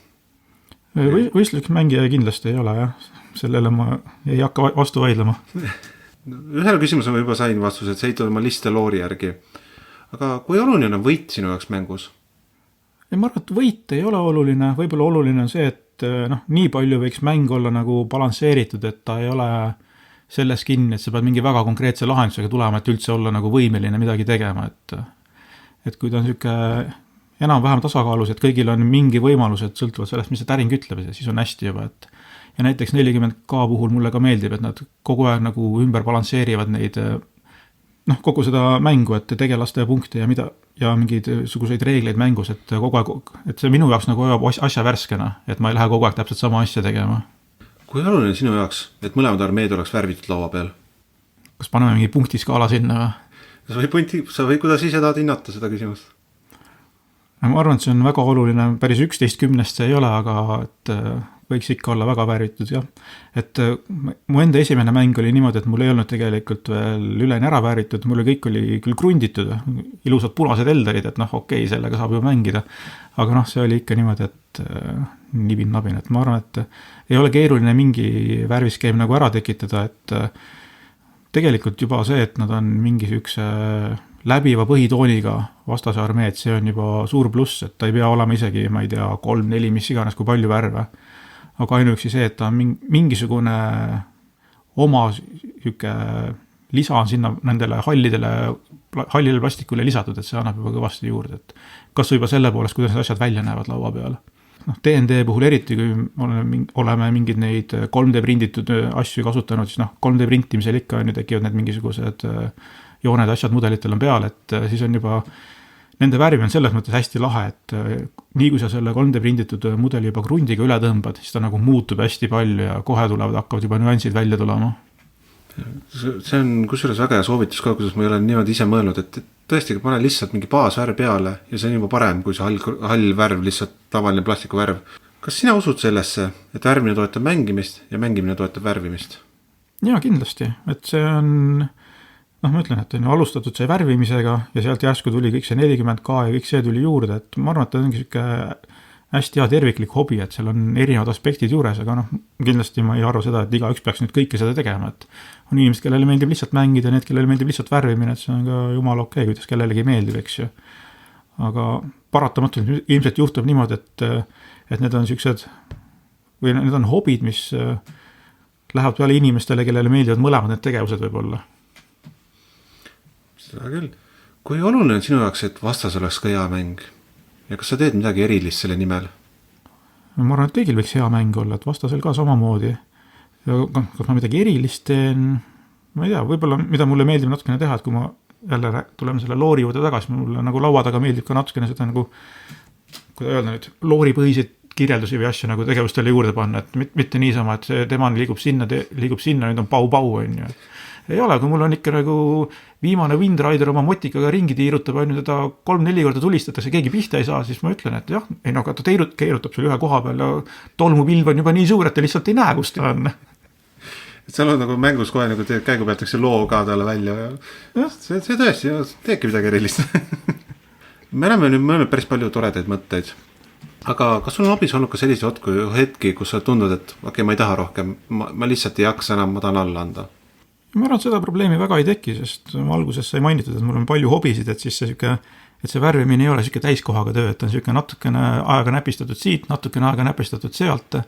Võistluslik mängija kindlasti ei ole, jah. Sellele ma ei hakka vastu vaidlema. Ühele küsimusele ma juba sain vastuse, et see ei tule oma liste loori järgi. Aga kui oluline on võit sinu jaoks mängus? Ma arvan, et võit ei ole oluline. Võib-olla oluline on see, et nii palju võiks mäng olla nagu balansseeritud, et ta ei ole selles kinni, et sa pead mingi väga konkreetse lahendusega tulema, et üldse olla nagu võimeline midagi tegema. Et kui ta on siuke enam-vähem tasakaalus, et kõigil on mingi võimalus, et sõltuvalt sellest, mis see täring ütleb, siis on hästi juba, ja näiteks 40K puhul mulle ka meeldib, et nad kogu aeg nagu ümber balansseerivad neid, kogu seda mängu, et tegelaste punkte ja mingeid suguseid reegleid mängus, et kogu aeg, et see minu jaoks nagu hoiab asja värskena, et ma ei lähe kogu aeg täpselt sama asja tegema. Kui oluline sinu jaoks, et mõlemad armeed oleks värvitud laua peal? Kas paneme mingi punktiskaala sinna või? Sa või kuidas ise tahad hinnata seda küsimust? Ma arvan, et see on väga oluline, päris 11-10 see ei ole, aga et võiks ikka olla väga värvitud, jah. Et mu enda esimene mäng oli niimoodi, et mul ei olnud tegelikult veel üleni ära värvitud, mul kõik oli küll grunditud, ilusad punased elderid, et okei, sellega saab ju mängida. Aga see oli ikka niimoodi, et nibin-nabin, et ma arvan, et ei ole keeruline mingi värviskeem nagu ära tekitada, et tegelikult juba see, et nad on mingi sükse läbiva põhitooniga vastase armeed, see on juba suur pluss, et ta ei pea olema isegi, ma ei tea, 3-4, mis iganes, kui palju värve. Aga ainuüksi see, et ta on mingisugune oma siuke lisa on sinna nendele hallile plastikule lisatud, et see annab juba kõvasti juurde, et kas juba selle poolest, kuidas need asjad välja näevad laua peal. D&D puhul eriti, kui oleme mingid neid 3D prinditud asju kasutanud, siis 3D printimisel ikka tekivad need mingisugused jooned, asjad mudelitel on peal, et siis on juba nende värvi on selles mõttes hästi lahe, et nii kui sa selle 3D prinditud mudeli juba grundiga üle tõmbad, siis ta nagu muutub hästi palju ja kohe hakkavad juba nüansid välja tulema. See on kusjuures väga hea soovitus ka, kuidas ma ei ole niimoodi ise mõelnud, et tõesti pane lihtsalt mingi baasvärv peale ja see on juba parem, kui see hall värv, lihtsalt tavaline plastikuvärv. Kas sina usud sellesse, et värvimine toetab mängimist ja mängimine toetab värvimist? Jaa, kindlasti, et see on ma ütlen, et on alustatud see värvimisega ja sealt järsku tuli kõik see 40K ja kõik see tuli juurde, et ma arvan, et ta ongi siuke hästi hea terviklik hobi, et seal on erinevad aspektid juures, aga kindlasti ma ei arva seda, et igaüks peaks nüüd kõike seda tegema, et on inimesed, kellele meeldib lihtsalt mängida, need, kellele meeldib lihtsalt värvimine, et see on ka jumal okei, kuidas kellelegi meeldib, eks ju. Aga paratamatult ilmselt juhtub niimoodi, et need on siuksed, või need on hobid, mis lähevad peale inimestele, kellele meeldivad mõlemad need tegevused võib-olla. Seda küll. Kui oluline on sinu jaoks, et vastas oleks ka hea mäng? Ja kas sa teed midagi erilist selle nimel? Ma arvan, et kõigil võiks hea mäng olla, et vastasel ka samamoodi. Ja kas ma midagi erilist teen? Ma ei tea, võib-olla mida mulle meeldib natukene teha, et kui ma jälle tuleme selle loori juurde tagasi, mulle nagu laua taga meeldib ka natukene seda nagu, kuidas öelda nüüd, looripõhiseid kirjeldusi või asju nagu tegevustele juurde panna, et mitte niisama, et see tema liigub sinna, nüüd on pau-pau, on ju. Ei ole, kui mul on ikka nagu viimane Windrider oma motikaga ringi tiirutab, on ju teda 3-4 korda tulistatakse, keegi pihta ei saa, siis ma ütlen, et jah, ei no, ta keerutab sul ühe koha peal ja tolmupilv on juba nii suur, et ta lihtsalt ei näe, kus ta on. Et seal on nagu mängus kohe nagu käigu pealtakse loo ka talle välja ja see tõesti teebki midagi erilist. Me oleme nüüd mõelnud päris palju toredaid mõtteid. Aga kas sul on hobis olnud ka selliseid hetki, kus sa tundud, et okei, ma ei taha rohkem, ma lihtsalt ei jaksa enam, ma tahan alla anda? Ma arvan, et seda probleemi väga ei teki, sest alguses sai mainitud, et mul on palju hobisid, et siis see värvimine ei ole siuke täiskohaga töö, et on siuke natukene aega näpistatud siit, natukene aega näpistatud sealt.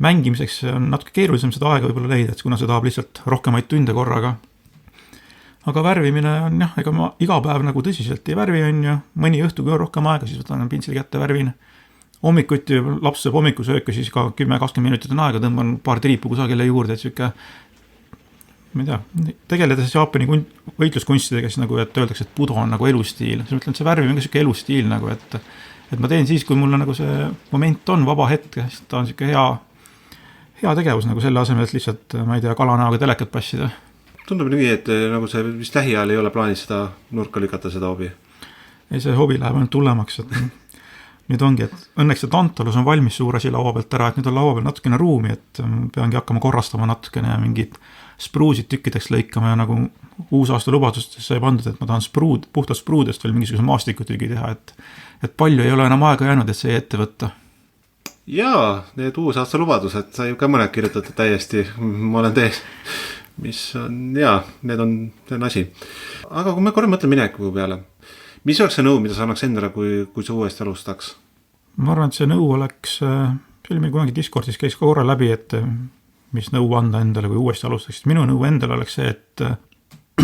Mängimiseks on natuke keerulisem seda aega võib-olla leida, et kuna see tahab lihtsalt rohkemaid tunde korraga. Aga värvimine on jah, ega ma iga päev nagu tõsiselt ei värvi, on ju, mõni õhtu kui on rohkem aega, siis võtan pintsli kätte värvin. Hommikuti laps sööb hommikusööka, siis ka 10-20 minutit on aega, tõmban paar triipu kusagile juurde, et siuke ma ei tea, tegeledes Jaapani võitluskunstidega, siis nagu, et öeldakse, et budo on nagu elustiil. Siis mõtlen, et see värvimine on siuke elustiil nagu, et ma teen siis, kui mul nagu see moment on vaba hetk, siis ta on siuke hea tegevus nagu selle asemel, et lihtsalt, ma ei tea, kalanäoga telekat passida. Tundub nii, et nagu see vist lähiajal ei ole plaanis seda nurka lükata, seda hobi? Ei, see hobi läheb ainult tullemaks, et nüüd ongi, et õnneks see tantalus on valmis suur asi laua pealt ära, et nüüd on laua peal natukene ruumi, et peangi hakkama korrastama natukene ja mingid spruusid tükkideks lõikama ja nagu uusaasta lubadustest sai pandud, et ma tahan puhtalt spruudest veel mingisuguse maastikutügi teha, et palju ei ole enam aega jäänud, et see ette võtta. Jaa, need uusaasta lubadused sai ka mõned kirjutatud täiesti, ma olen tees, mis on, jaa, see on asi. Aga kui me korra mõtleme mineku peale, mis oleks see nõu, mida sa annaks endale, kui sa uuesti alustaks? Ma arvan, et see nõu oleks, see oli meil kunagi Discordis käis ka korra läbi, et mis nõu anda endale, kui uuesti alustaks. Minu nõu endale oleks see, et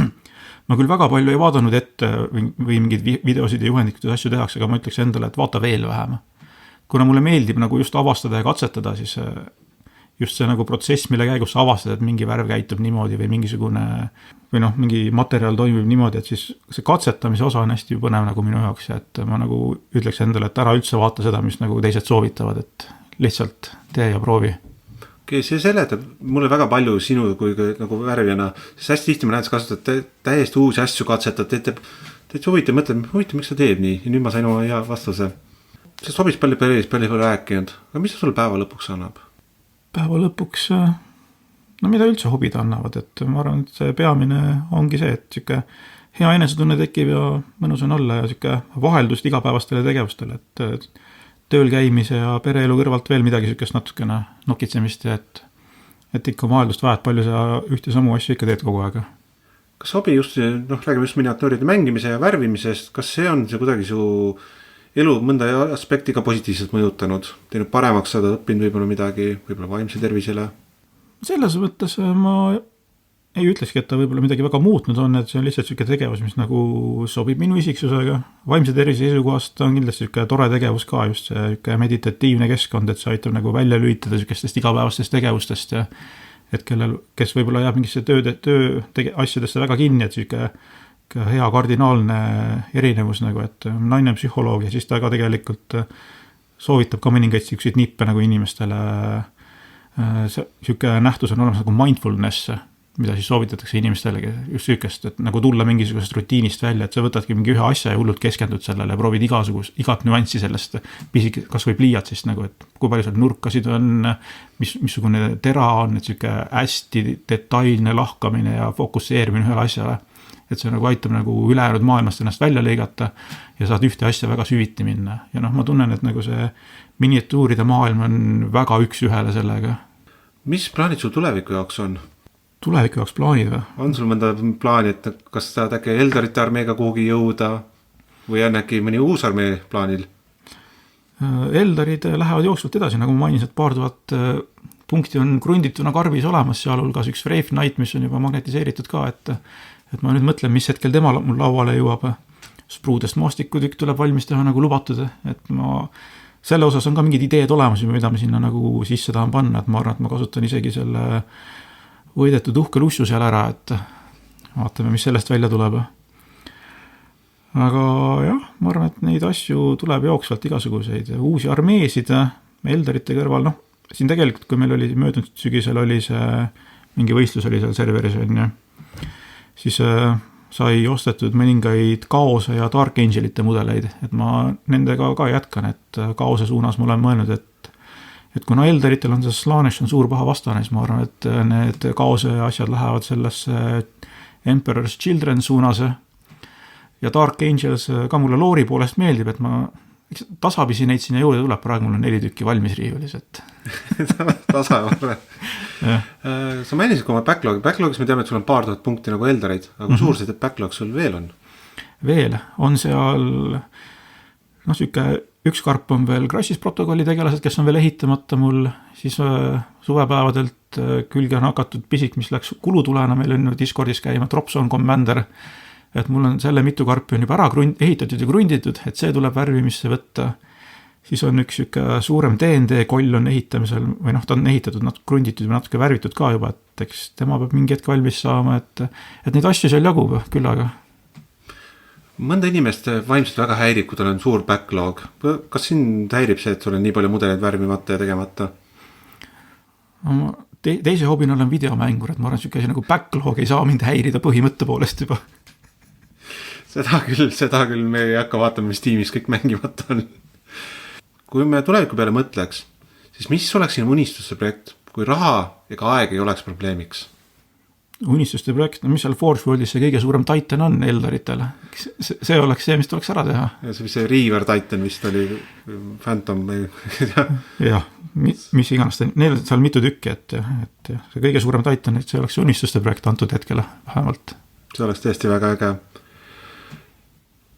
ma küll väga palju ei vaadanud ette või mingid videosid ja juhendikud ja asju tehakse, aga ma ütleks endale, et vaata veel vähem. Kuna mulle meeldib nagu just avastada ja katsetada, siis just see nagu protsess, mille käigus sa avastad, et mingi värv käitub niimoodi või mingisugune või mingi materjal toimib niimoodi, et siis see katsetamise osa on hästi põnev nagu minu jaoks ja et ma nagu ütleks endale, et ära üldse vaata seda, mis nagu teised soovitavad, et lihtsalt tee ja proovi. See seletab mulle väga palju sinu kui nagu värvijana, sest hästi tihti ma näen, et sa kasutad täiesti uusi asju katsetad, teed huvitav, mõtled, miks sa teed nii ja nüüd ma sain oma hea vastuse. See sobis palju rääkinud, aga mis sul päeva lõpuks annab? Päeva lõpuks, no mida üldse hobid annavad, et ma arvan, et see peamine ongi see, et siuke hea enesetunne tekib ja mõnus on olla ja siuke vaheldust igapäevastele tegevustele, et tööl käimise ja pereelu kõrvalt veel midagi siukest natukene nokitsemist ja et ikka vaheldust vajad, palju sa ühte samu asju ikka teed kogu aega. Kas hobi just, räägime just miniatuuride mängimise ja värvimisest, kas see on see kuidagi su elu mõnda aspekti ka positiivselt mõjutanud, teinud paremaks saada, õppinud võib-olla midagi, võib-olla vaimse tervisele? Selles mõttes ma ei ütleski, et ta võib-olla midagi väga muutnud on, et see on lihtsalt siuke tegevus, mis nagu sobib minu isiksusega. Vaimse tervise seisukohast on kindlasti siuke tore tegevus ka, just see siuke meditatiivne keskkond, et see aitab nagu välja lülitada siukestest igapäevastest tegevustest ja et kes võib-olla jääb mingisse asjadesse väga kinni, et siuke hea kardinaalne erinevus nagu, et naine psühholoog ja siis ta ka tegelikult soovitab ka mõningaid siukseid nippe nagu inimestele. Siuke nähtus on olemas nagu mindfulness, mida siis soovitatakse inimestele just sükest, et nagu tulla mingisugusest rutiinist välja, et sa võtadki mingi ühe asja ja hullult keskendud sellele ja proovid igat nüanssi sellest kas või pliiatsist nagu, et kui palju seal nurkasid on, missugune tera on, et siuke hästi detailne lahkamine ja fokusseerimine ühele asjale, et see nagu aitab nagu ülejäänud maailmast ennast välja lõigata ja saad ühte asja väga süviti minna ja ma tunnen, et nagu see miniatuuride maailm on väga üks-ühele sellega. Mis plaanid sul tuleviku jaoks on? Tuleviku jaoks plaanid või? On sul mõnda plaani, et kas saad äkki Eldarite armeega kuhugi jõuda või on äkki mõni uus armee plaanil? Eldarid lähevad jooksvalt edasi, nagu ma mainisin, et 2000 punkti on grundituna karbis olemas, sealhulgas üks Wraith Knight, mis on juba magnetiseeritud ka, et ma nüüd mõtlen, mis hetkel tema mul lauale jõuab. Spruudest maastikutükk tuleb valmis teha nagu lubatud, et ma selle osas on ka mingid ideed olemas, mida ma sinna nagu sisse tahan panna, et ma arvan, et ma kasutan isegi selle võidetud uhke lussu seal ära, et vaatame, mis sellest välja tuleb. Aga jah, ma arvan, et neid asju tuleb jooksvalt igasuguseid uusi armeesid, Eldarite kõrval, noh, siin tegelikult, kui meil oli möödunud sügisel oli see, mingi võistlus oli seal serveris, on ju, siis sai ostetud mõningaid Kaose ja Dark Angelite mudeleid, et ma nendega ka jätkan, et Kaose suunas ma olen mõelnud, et kuna Eldaritel on see Slaanesh on suur paha vastane, siis ma arvan, et need Kaose asjad lähevad sellesse Emperor's Children suunas ja Dark Angels ka mulle loori poolest meeldib, et ma tasapisi neid sinna juurde tuleb, praegu mul on 4 tükki valmis riiulis, et tasa sa mainisid kui oma backlogis me teame, et sul on paar tuhat punkti nagu Eldareid, aga suur see backlog sul veel on? Veel on seal süke üks karp on veel Crisis protokolli tegelased, kes on veel ehitamata mul, siis suvepäevadelt külge on hakatud pisik, mis läks kulutulena, meil on Discordis käima Dropzone Commander, et mul on selle mitu karpi on juba ära ehitatud ja grunditud, et see tuleb värvimisse võtta. Siis on üks suurem D&D koll on ehitamisel, või ta on ehitatud, grunditud või natuke värvitud ka juba, et eks tema peab mingi hetk valmis saama, et neid asju seal jagub küll, aga. Mõnda inimest vaimselt väga häirib, kui tal on suur backlog. Kas sind häirib see, et sul on nii palju mudeleid värvimata ja tegemata? Teise hobina olen videomängur, et ma arvan, et nagu backlog ei saa mind häirida põhimõtte poolest juba. Seda küll me ei hakka vaatama, mis tiimis kõik mängimata on. Kui me tuleviku peale mõtleks, siis mis oleks siin unistuste projekt, kui raha ega aeg ei oleks probleemiks? Unistuste projekt, mis seal Forge Worldis see kõige suurem Titan on Eldaritel. See oleks see, mis tuleks ära teha. Ja see Riiver Titan vist oli Phantom või jah, mis iganes, neil on seal mitu tükki, et see kõige suurem Titan, et see oleks unistuste projekt antud hetkele vähemalt. See oleks tõesti väga äge.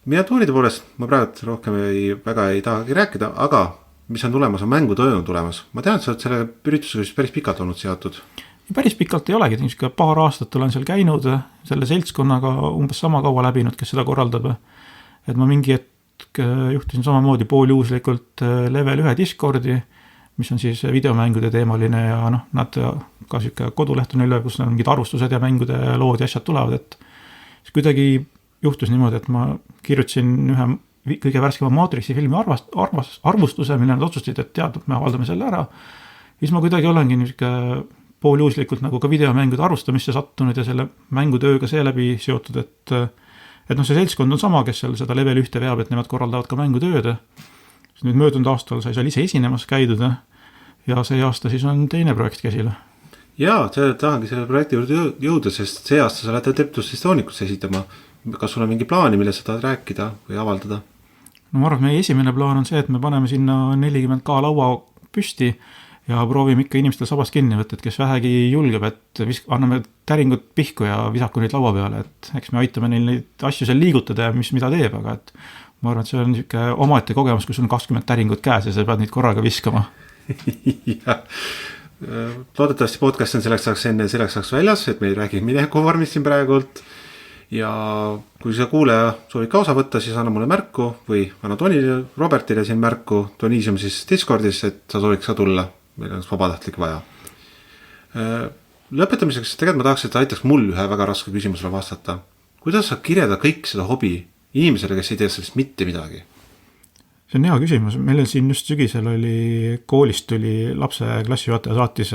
Miniatuuride poolest ma praegu rohkem väga ei tahagi rääkida, aga mis on tulemas, on mängutöö on tulemas. Ma tean, et sa oled selle üritusega päris pikalt olnud seatud. Päris pikalt ei olegi, paar aastat olen seal käinud, selle seltskonnaga umbes sama kaua läbinud, kes seda korraldab. Et ma mingi hetk juhtisin samamoodi pooljuhuslikult level 1 Discordi, mis on siis videomängude teemaline ja nad ka koduleht on üle, kus on mingid arvustused ja mängude lood ja asjad tulevad, et siis kuidagi juhtus niimoodi, et ma kirjutasin ühe kõige värskema Matrixi filmi arvustuse, mille nad otsustasid, et teadnud, me avaldame selle ära. Siis ma kuidagi olengi pooljuhuslikult nagu ka videomängude arvustamisse sattunud ja selle mängutööga seeläbi seotud, et see seltskond on sama, kes seal seda level 1 veab, et nemad korraldavad ka mängutööd. Siis nüüd möödunud aastal sai seal ise esinemas käidud ja see aasta siis on teine projekt käsil. Jaa, tahangi selle projekti juurde jõuda, sest see aasta sa lähed Adeptus Historicusse esitama. Kas sul on mingi plaani, mille sa tahad rääkida või avaldada? No ma arvan, meie esimene plaan on see, et me paneme sinna 40K laua püsti ja proovime ikka inimestel sabast kinni võtta, et kes vähegi julgeb, et anname täringud pihku ja visaku neid laua peale, et eks me aitame neil neid asju seal liigutada ja mida teeb, aga et ma arvan, et see on niisugune omaette kogemus, kui sul on 20 täringut käes ja sa pead neid korraga viskama. Loodetavasti podcast on selleks saaks väljas, et me ei räägi mineku vormis siin praegult. Ja kui sa kuuleja soovid ka osa võtta, siis anna mulle märku või anna Robertile siin märku, Tonisium siis Discordis, et sa sooviks ka tulla, meil on vabatahtlik vaja. Lõpetamiseks tegelikult ma tahaks, et aitaks mul ühe väga raske küsimusele vastata. Kuidas sa kirjada kõik seda hobi inimesele, kes ei tea sellest mitte midagi? See on hea küsimus. Meil siin just sügisel oli, koolist tuli lapse klassijuhataja saatis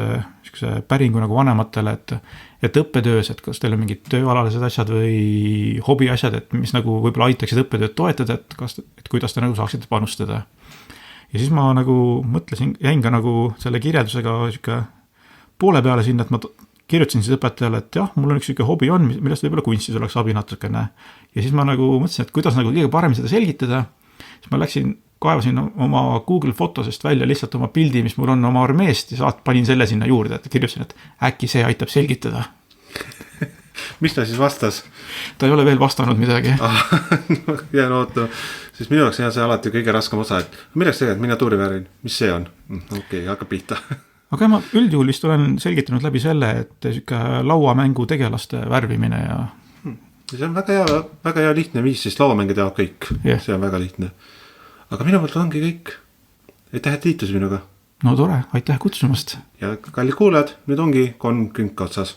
päringu nagu vanematele, et õppetöös, et kas teil on mingid tööalalised asjad või hobi asjad, et mis nagu võib-olla aitaksid õppetööd toetada, et kuidas te nagu saaksite panustada. Ja siis ma nagu mõtlesin, jäin ka nagu selle kirjeldusega poole peale sinna, et ma kirjutasin siis õpetajale, et jah, mul on üks hobi on, millest võib-olla kunstis oleks abi natukene. Ja siis ma nagu mõtlesin, et kuidas nagu kõige parem seda selgitada. Siis ma kaevasin oma Google fotosest välja lihtsalt oma pildi, mis mul on oma armeest ja panin selle sinna juurde, et kirjutasin, et äkki see aitab selgitada. Mis ta siis vastas? Ta ei ole veel vastanud midagi. Jään ootama, siis minu jaoks on see alati kõige raskem osa, et milleks tegelikult miniatuuri väärin, mis see on? Okei, hakkab pihta. Aga ma üldjuhul vist olen selgitanud läbi selle, et lauamängu tegelaste värvimine ja see on väga hea lihtne viis, siis lauamänge teavad kõik. Yeah. See on väga lihtne. Aga minu poolt ongi kõik. Aitäh, et liitus minuga. No tore, aitäh kutsumast. Ja kallid kuulajad, nüüd ongi 3 künka otsas.